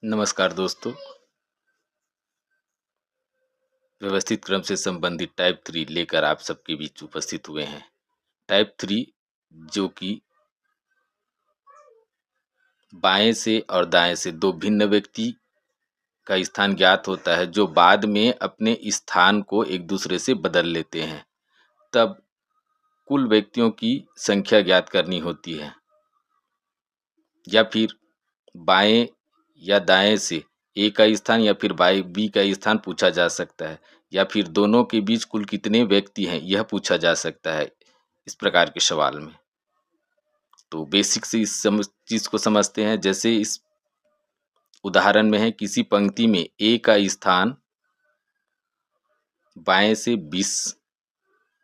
नमस्कार दोस्तों। व्यवस्थित क्रम से संबंधित टाइप 3 लेकर आप सबके बीच उपस्थित हुए हैं। टाइप 3 जो कि बाएं से और दाएं से दो भिन्न व्यक्ति का स्थान ज्ञात होता है, जो बाद में अपने स्थान को एक दूसरे से बदल लेते हैं। तब कुल व्यक्तियों की संख्या ज्ञात करनी होती है, या फिर बाएं या दाएं से ए का स्थान या फिर बाई बी का स्थान पूछा जा सकता है, या फिर दोनों के बीच कुल कितने व्यक्ति हैं यह पूछा जा सकता है इस प्रकार के सवाल में। तो बेसिक से इस चीज को समझते हैं। जैसे इस उदाहरण में है, किसी पंक्ति में ए का स्थान बाएं से 20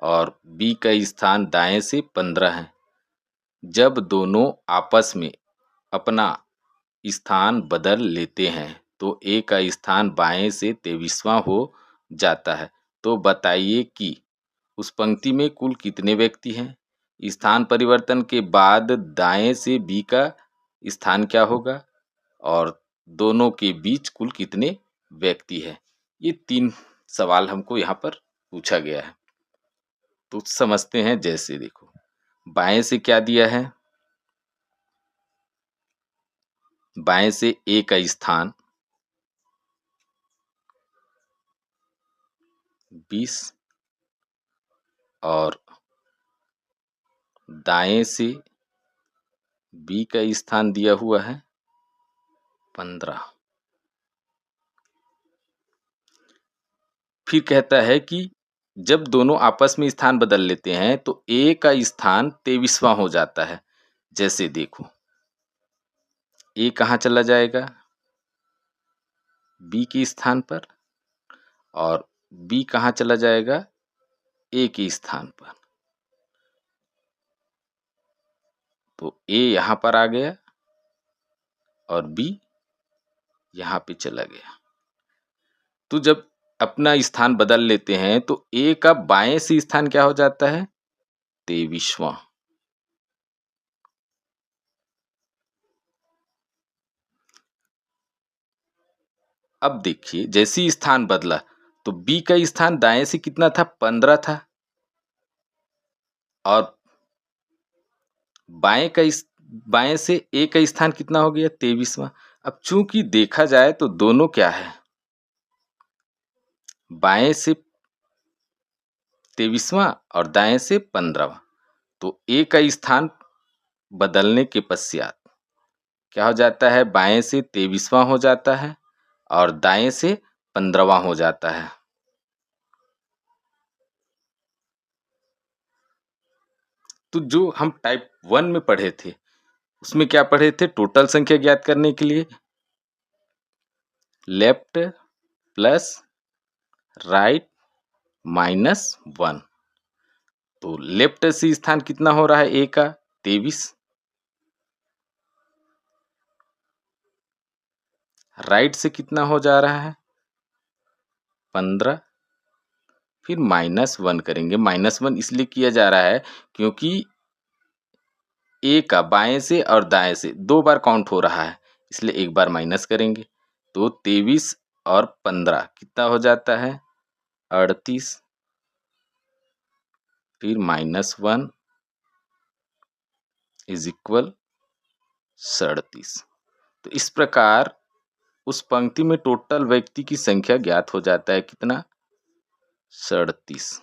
और बी का स्थान दाएं से 15 है। जब दोनों आपस में अपना स्थान बदल लेते हैं तो ए का स्थान बाएं से 23वां हो जाता है। तो बताइए कि उस पंक्ति में कुल कितने व्यक्ति हैं। स्थान परिवर्तन के बाद दाएं से बी का स्थान क्या होगा और दोनों के बीच कुल कितने व्यक्ति हैं। ये 3 सवाल हमको यहाँ पर पूछा गया है, तो समझते हैं। जैसे देखो, बाएं से क्या दिया है, बाएं से ए का स्थान 20 और दाएं से बी का स्थान दिया हुआ है 15। फिर कहता है कि जब दोनों आपस में स्थान बदल लेते हैं तो ए का स्थान 23वां हो जाता है। जैसे देखो, ए कहाँ चला जाएगा, बी के स्थान पर, और बी कहाँ चला जाएगा, ए के स्थान पर। तो ए यहाँ पर आ गया और बी यहाँ पे चला गया। तो जब अपना स्थान बदल लेते हैं तो ए का बाएं से स्थान क्या हो जाता है, 23वां। अब देखिए, जैसे ही स्थान बदला तो बी का स्थान दाएं से कितना था, 15 था, और बाएं से ए का स्थान कितना हो गया, 23वां। अब चूंकि देखा जाए तो दोनों क्या है, बाएं से 23वां और दाएं से 15वां। तो ए का स्थान बदलने के पश्चात क्या हो जाता है, बाएं से 23वां हो जाता है और दाएं से 15वां हो जाता है। तो जो हम टाइप 1 में पढ़े थे उसमें क्या पढ़े थे, टोटल संख्या ज्ञात करने के लिए लेफ्ट प्लस राइट -1। तो लेफ्ट से स्थान कितना हो रहा है ए का, 23। राइट से कितना हो जा रहा है, 15। फिर -1 करेंगे। -1 इसलिए किया जा रहा है क्योंकि ए का बाएं से और दाएं से 2 बार काउंट हो रहा है, इसलिए एक बार माइनस करेंगे। तो 23 और 15 कितना हो जाता है, 38। फिर -1 इज इक्वल 37। तो इस प्रकार उस पंक्ति में टोटल व्यक्ति की संख्या ज्ञात हो जाता है, कितना, 37।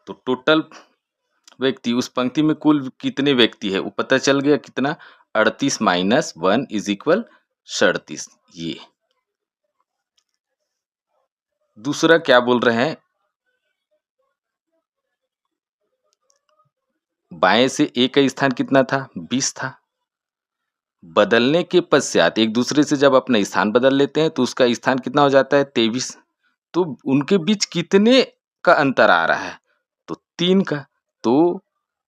तो टोटल व्यक्ति उस पंक्ति में कुल कितने व्यक्ति है वो पता चल गया, कितना, 38 - 1 इज इक्वल 37। ये दूसरा क्या बोल रहे हैं, बाएं से ए का स्थान कितना था, 20 था। बदलने के पश्चात एक दूसरे से जब अपना स्थान बदल लेते हैं तो उसका स्थान कितना हो जाता है, 23। तो उनके बीच कितने का अंतर आ रहा है, तो 3 का। तो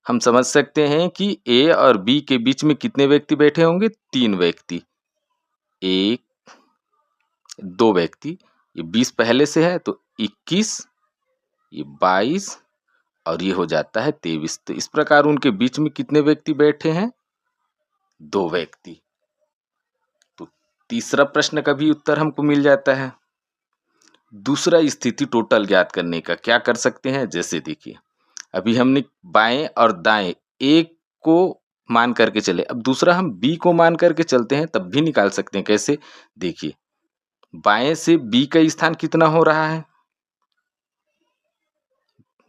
हम समझ सकते हैं कि ए और बी के बीच में कितने व्यक्ति बैठे होंगे, 3 व्यक्ति। 1 2 व्यक्ति, ये 20 पहले से है तो 21, ये 22 और ये हो जाता है 23। तो इस प्रकार उनके बीच में कितने व्यक्ति बैठे हैं? 2 व्यक्ति। तो तीसरा प्रश्न का भी उत्तर हमको मिल जाता है। दूसरा स्थिति टोटल ज्ञात करने का क्या कर सकते हैं? जैसे देखिए, अभी हमने बाएं और दाएं एक को मान करके चले, अब दूसरा हम बी को मान करके चलते हैं, तब भी निकाल सकते हैं। कैसे? देखिए, बाएं से बी का स्थान कितना हो रहा है?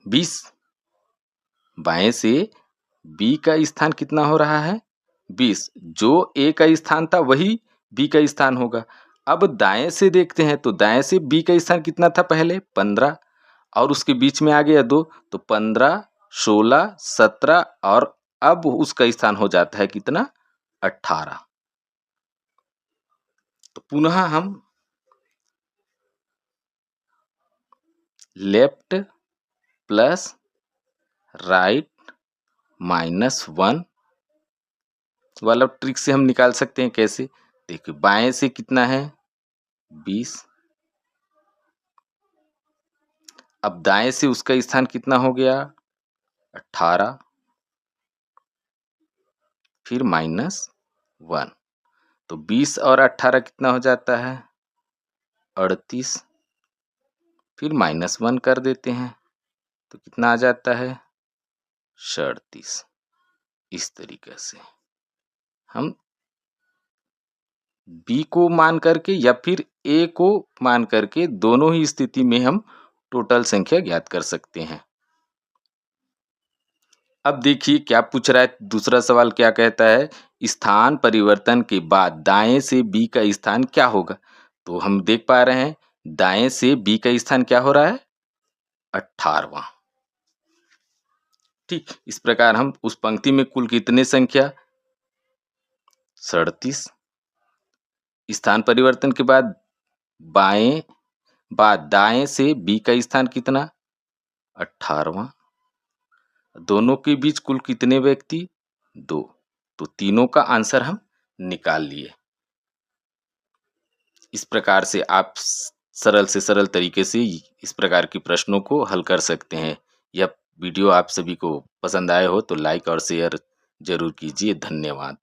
20। बाएं से बी का स्थान कितना हो रहा है? 20। जो ए का स्थान था वही बी का स्थान होगा। अब दाएं से देखते हैं, तो दाएं से बी का स्थान कितना था पहले? 15, और उसके बीच में आ गया 2, तो 15, 16, 17, और अब उसका स्थान हो जाता है कितना? 18। तो पुनः हम लेफ्ट प्लस राइट -1 वाला ट्रिक से हम निकाल सकते हैं। कैसे? देखिए, बाएं से कितना है? 20। अब दाएं से उसका स्थान कितना हो गया? 18, फिर -1, तो 20 और 18 कितना हो जाता है? 38, फिर -1 कर देते हैं, तो कितना आ जाता है? 37। इस तरीके से हम बी को मान करके या फिर ए को मान करके दोनों ही स्थिति में हम टोटल संख्या ज्ञात कर सकते हैं। अब देखिए क्या पूछ रहा है, दूसरा सवाल क्या कहता है? स्थान परिवर्तन के बाद दाएं से बी का स्थान क्या होगा? तो हम देख पा रहे हैं दाएं से बी का स्थान क्या हो रहा है? 18वां। ठीक, इस प्रकार हम उस पंक्ति में कुल कितने संख्या? 37। स्थान परिवर्तन के बाद दाएं से बी का स्थान कितना? 18वां। दोनों के बीच कुल कितने व्यक्ति? 2। तो तीनों का आंसर हम निकाल लिए। इस प्रकार से आप सरल से सरल तरीके से इस प्रकार के प्रश्नों को हल कर सकते हैं। यह वीडियो आप सभी को पसंद आए हो तो लाइक और शेयर जरूर कीजिए। धन्यवाद।